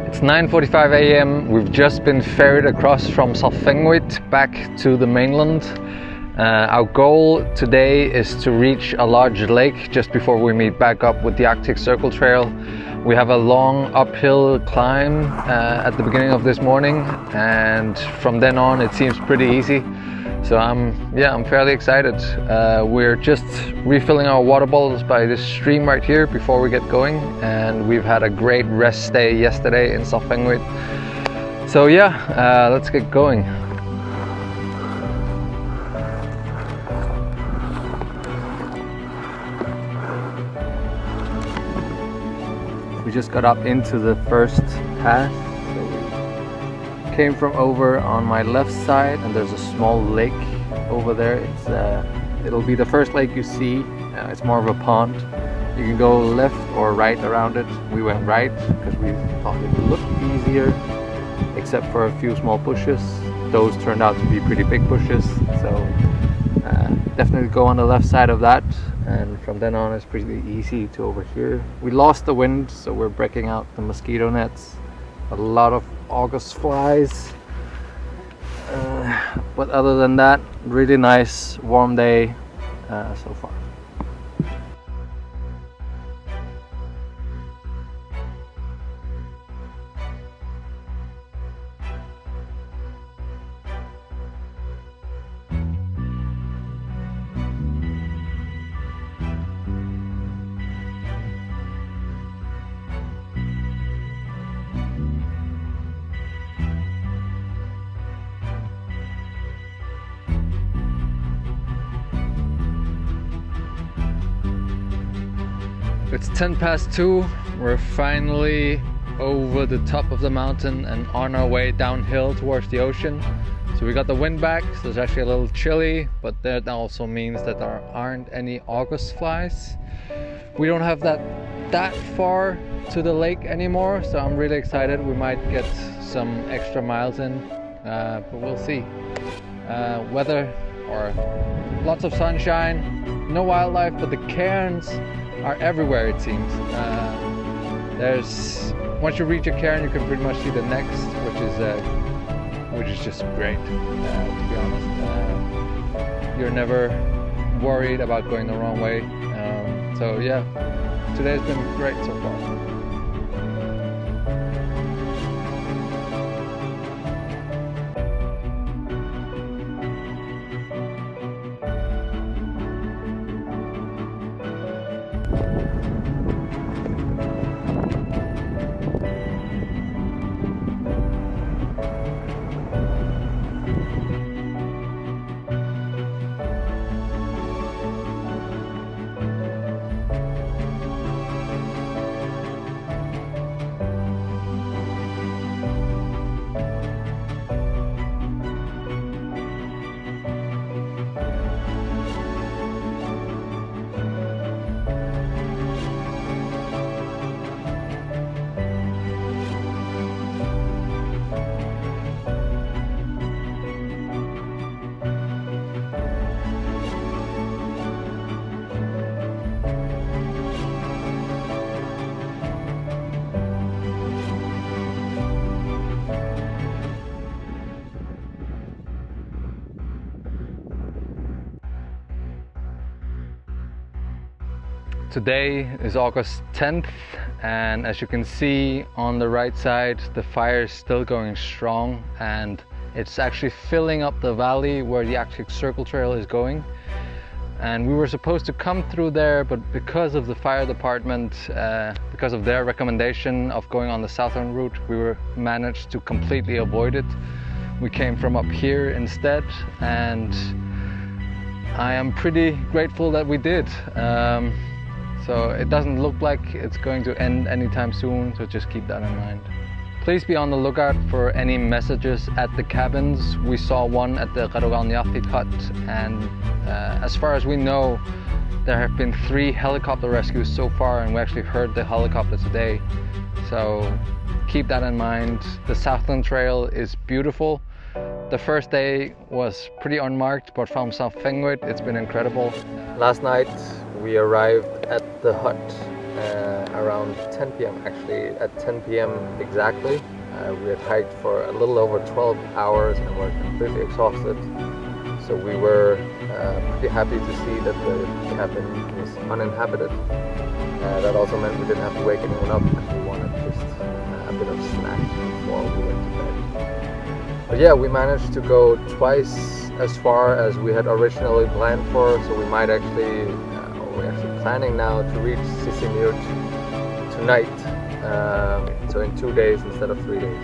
It's 9:45 a.m. We've just been ferried across from Sarfannguit back to the mainland. Our goal today is to reach a large lake just before we meet back up with the Arctic Circle Trail. We have a long uphill climb at the beginning of this morning, and from then on it seems pretty easy. So I'm fairly excited. We're just refilling our water bottles by this stream right here before we get going, and we've had a great rest day yesterday in Sarfannguit. So yeah, let's get going. We just got up into the first pass. Came from over on my left side, and there's a small lake over there. It'll be the first lake you see. It's more of a pond. You can go left or right around it. We went right because we thought it looked easier, except for a few small bushes. Those turned out to be pretty big bushes, so definitely go on the left side of that, and from then on it's pretty easy to over here. We lost the wind, so we're breaking out the mosquito nets. A lot of August flies, but other than that, really nice warm day so far. It's 2:10. We're finally over the top of the mountain and on our way downhill towards the ocean. So we got the wind back, so it's actually a little chilly, but that also means that there aren't any August flies. We don't have that far to the lake anymore, so I'm really excited. We might get some extra miles in, but we'll see. Weather, or lots of sunshine, no wildlife, but the cairns are everywhere, it seems. Once you reach a cairn, you can pretty much see the next, which is just great. To be honest, you're never worried about going the wrong way. So yeah, today's been great so far. Today is August 10th, and as you can see on the right side, the fire is still going strong, and it's actually filling up the valley where the Arctic Circle Trail is going. And we were supposed to come through there, but because of the fire department, because of their recommendation of going on the southern route, we managed to completely avoid it. We came from up here instead, and I am pretty grateful that we did. So it doesn't look like it's going to end anytime soon, so just keep that in mind. Please be on the lookout for any messages at the cabins. We saw one at the Kangerluarsuk Hut, and as far as we know, there have been 3 helicopter rescues so far, and we actually heard the helicopter today. So keep that in mind. The Southland Trail is beautiful. The first day was pretty unmarked, but from Sarfannguit it's been incredible. Last night we arrived at the hut around 10 p.m. actually, at 10 p.m. exactly. We had hiked for a little over 12 hours and were completely exhausted. So we were pretty happy to see that the cabin was uninhabited. That also meant we didn't have to wake anyone up because we wanted just a bit of snack before we went to bed. But yeah, we managed to go twice as far as we had originally planned for, so we might actually, we're actually planning now to reach Sarfannguit tonight, so in 2 days instead of 3 days.